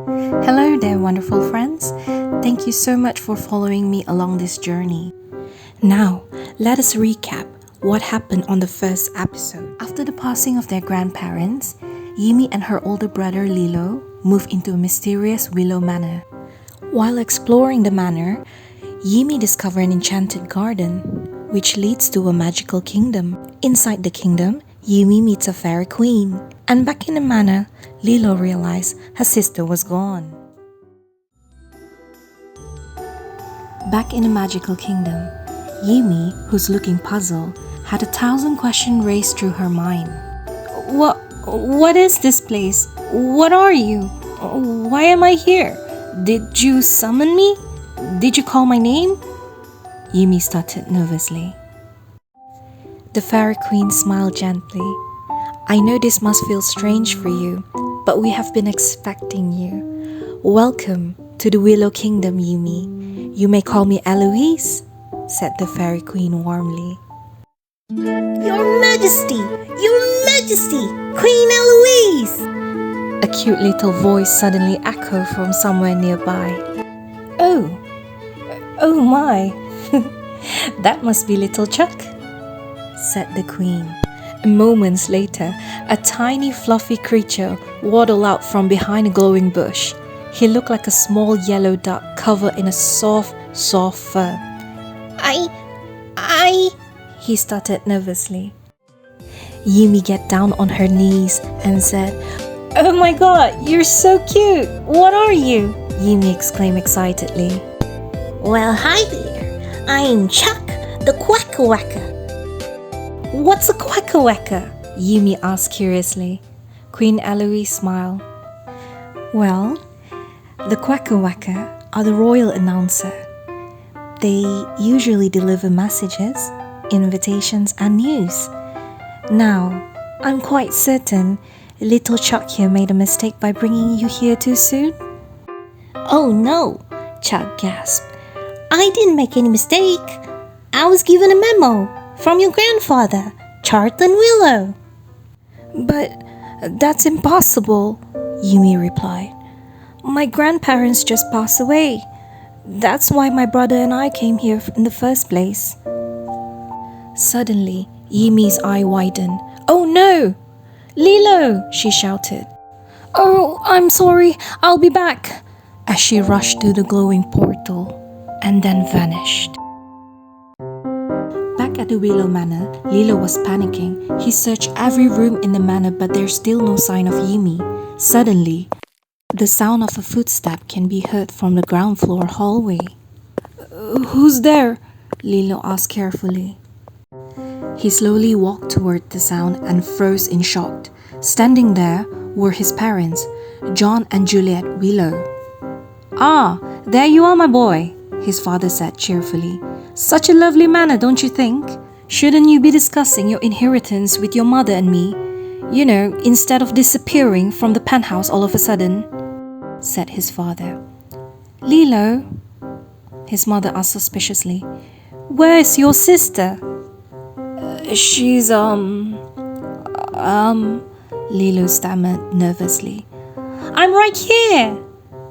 Hello there, wonderful friends. Thank you so much for following me along this journey. Now, let us recap what happened on the first episode. After the passing of their grandparents, Yimi and her older brother Lilo moved into a mysterious Willow Manor. While exploring the manor, Yimi discovered an enchanted garden, which leads to a magical kingdom. Inside the kingdom, Yimi meets a fairy queen. And back in the manor, Lilo realized her sister was gone. Back in the magical kingdom, Yimi, who's looking puzzled, had 1,000 questions raced through her mind. What is this place? What are you? Why am I here? Did you summon me? Did you call my name? Yimi stuttered nervously. The fairy queen smiled gently. I know this must feel strange for you, but we have been expecting you. Welcome to the Willow Kingdom, Yimi. You may call me Eloise, said the fairy queen warmly. Your Majesty! Your Majesty! Queen Eloise! A cute little voice suddenly echoed from somewhere nearby. Oh my, that must be little Chuck, said the queen. Moments later, a tiny fluffy creature waddled out from behind a glowing bush. He looked like a small yellow duck covered in a soft fur. He stuttered nervously. Yimi got down on her knees and said, Oh my god, you're so cute! What are you? Yimi exclaimed excitedly. Well, hi there. I'm Chuck, the 𝐌𝐞𝐞𝐭. What's a 𝐌𝐞𝐞𝐭? Yimi asked curiously. Queen Eloise smiled. Well, the 𝐌𝐞𝐞𝐭 are the royal announcer. They usually deliver messages, invitations, and news. Now, I'm quite certain little Chuck here made a mistake by bringing you here too soon. Oh no, Chuck gasped. I didn't make any mistake. I was given a memo from your grandfather, Charlton Willow. But that's impossible, Yimi replied. My grandparents just passed away. That's why my brother and I came here in the first place. Suddenly, Yimi's eye widened. Oh no! Lilo! She shouted. Oh, I'm sorry, I'll be back, as she rushed to the glowing portal and then vanished. Back at the Willow Manor, Lilo was panicking. He searched every room in the manor, but there's still no sign of Yimi. Suddenly, the sound of a footstep can be heard from the ground floor hallway. Who's there? Lilo asked carefully. He slowly walked toward the sound and froze in shock. Standing there were his parents, John and Juliet Willow. Ah, there you are, my boy, his father said cheerfully. Such a lovely manor, don't you think? Shouldn't you be discussing your inheritance with your mother and me? You know, instead of disappearing from the penthouse all of a sudden, said his father. Lilo, his mother asked suspiciously. Where's your sister? She's, Lilo stammered nervously. I'm right here!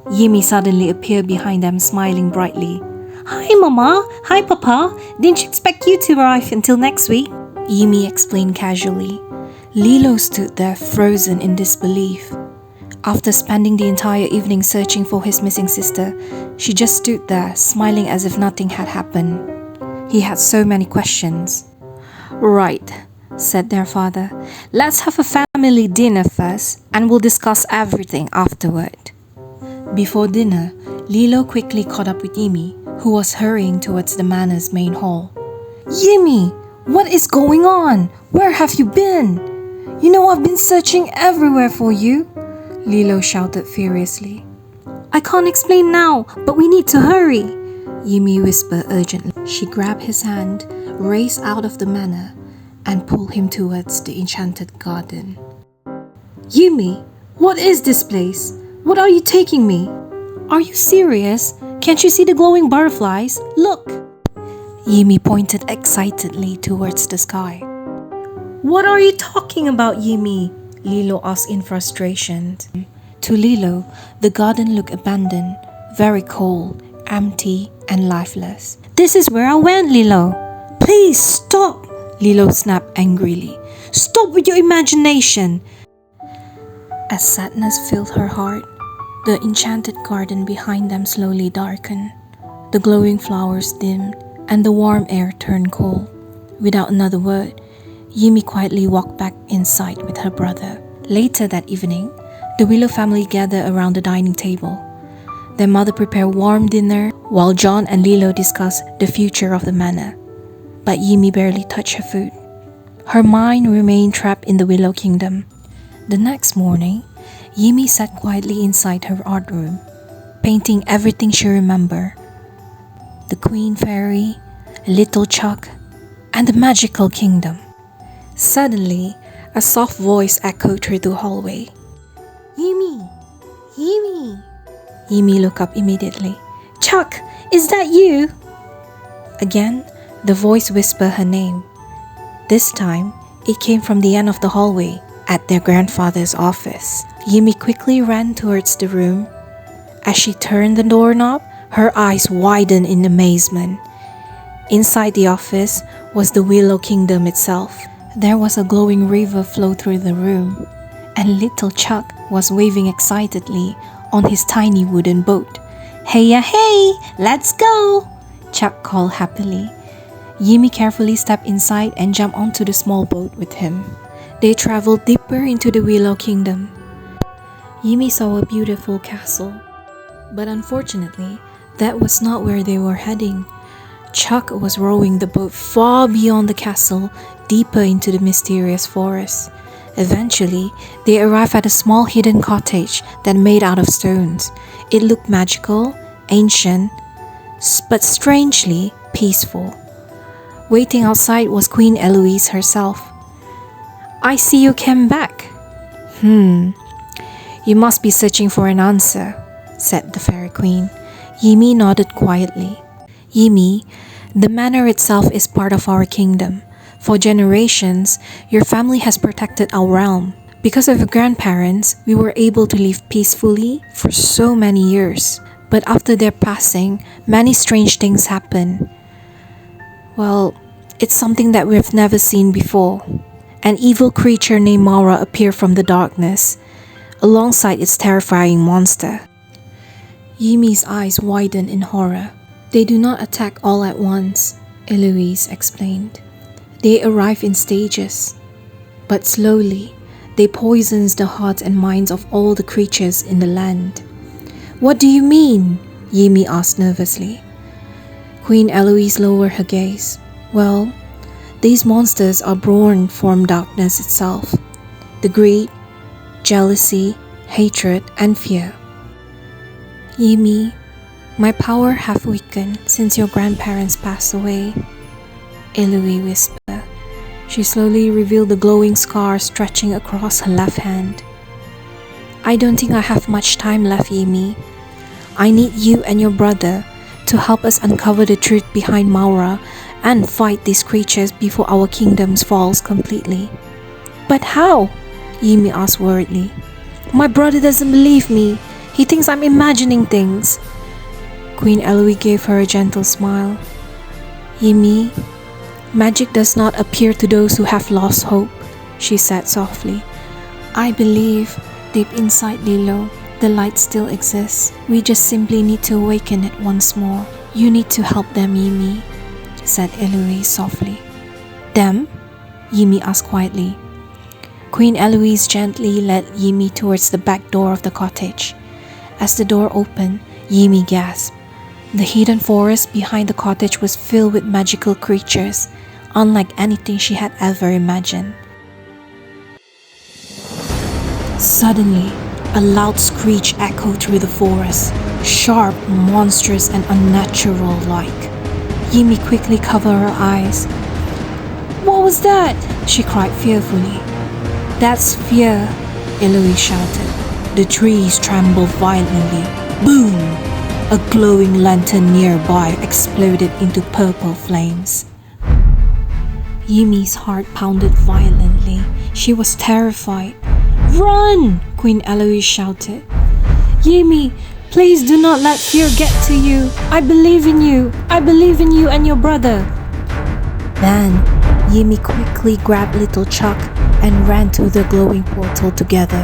Yimi suddenly appeared behind them, smiling brightly. Hi, Mama. Hi, Papa. Didn't expect you to arrive until next week, Yimi explained casually. Lilo stood there, frozen in disbelief. After spending the entire evening searching for his missing sister, she just stood there, smiling as if nothing had happened. He had so many questions. Right, said their father. Let's have a family dinner first, and we'll discuss everything afterward. Before dinner, Lilo quickly caught up with Yimi, who was hurrying towards the manor's main hall. Yimi, what is going on? Where have you been? You know I've been searching everywhere for you, Lilo shouted furiously. I can't explain now, but we need to hurry, Yimi whispered urgently. She grabbed his hand, raced out of the manor, and pulled him towards the enchanted garden. Yimi, what is this place? What are you taking me? Are you serious? Can't you see the glowing butterflies? Look! Yimi pointed excitedly towards the sky. What are you talking about, Yimi? Lilo asked in frustration. To Lilo, the garden looked abandoned, very cold, empty, and lifeless. "This is where I went, Lilo." "Please stop," Lilo snapped angrily. "Stop with your imagination." As sadness filled her heart, the enchanted garden behind them slowly darkened. The glowing flowers dimmed, and the warm air turned cold. Without another word, Yimi quietly walked back inside with her brother. Later that evening, the Willow family gathered around the dining table. Their mother prepared warm dinner, while John and Lilo discussed the future of the manor. But Yimi barely touched her food. Her mind remained trapped in the Willow Kingdom. The next morning, Yimi sat quietly inside her art room, painting everything she remembered. The Queen Fairy, Little Chuck, and the magical kingdom. Suddenly, a soft voice echoed through the hallway. "Yimi! Yimi!" Yimi looked up immediately. "Chuck, is that you?" Again, the voice whispered her name. This time, it came from the end of the hallway, at their grandfather's office. Yimi quickly ran towards the room. As she turned the doorknob, her eyes widened in amazement. Inside the office was the Willow Kingdom itself. There was a glowing river flow through the room, and little Chuck was waving excitedly on his tiny wooden boat. "Hey-ya, hey, let's go!" Chuck called happily. Yimi carefully stepped inside and jumped onto the small boat with him. They traveled deeper into the Willow Kingdom. Yimi saw a beautiful castle, but unfortunately, that was not where they were heading. Chuck was rowing the boat far beyond the castle, deeper into the mysterious forest. Eventually, they arrived at a small hidden cottage that made out of stones. It looked magical, ancient, but strangely peaceful. Waiting outside was Queen Eloise herself. "I see you came back." You must be searching for an answer," said the Fairy Queen. Yimi nodded quietly. "Yimi, the manor itself is part of our kingdom. For generations, your family has protected our realm. Because of your grandparents, we were able to live peacefully for so many years. But after their passing, many strange things happened. Well, it's something that we've never seen before. An evil creature named Mara appeared from the darkness, alongside its terrifying monster." Yimi's eyes widened in horror. "They do not attack all at once," Eloise explained. "They arrive in stages, but slowly, they poison the hearts and minds of all the creatures in the land." "What do you mean?" Yimi asked nervously. Queen Eloise lowered her gaze. "Well, these monsters are born from darkness itself. The greed, jealousy, hatred, and fear. Yimi, my power have weakened since your grandparents passed away," Eloise whispered. She slowly revealed the glowing scar stretching across her left hand. "I don't think I have much time left, Yimi. I need you and your brother to help us uncover the truth behind Mara and fight these creatures before our kingdoms falls completely." "But how?" Yimi asked worriedly. "My brother doesn't believe me. He thinks I'm imagining things." Queen Eloise gave her a gentle smile. "Yimi, magic does not appear to those who have lost hope," she said softly. "I believe deep inside Lilo, the light still exists. We just simply need to awaken it once more. You need to help them, Yimi," said Eloise softly. "Them?" Yimi asked quietly. Queen Eloise gently led Yimi towards the back door of the cottage. As the door opened, Yimi gasped. The hidden forest behind the cottage was filled with magical creatures, unlike anything she had ever imagined. Suddenly, a loud screech echoed through the forest, sharp, monstrous, and unnatural-like. Yimi quickly covered her eyes. "What was that?" she cried fearfully. "That's fear," Eloise shouted. The trees trembled violently. Boom! A glowing lantern nearby exploded into purple flames. Yimi's heart pounded violently. She was terrified. "Run!" Queen Eloise shouted. Yimi, please do not let fear get to you. I believe in you. I believe in you and your brother. Then, Yimi quickly grabbed little Chuck and ran to the glowing portal together.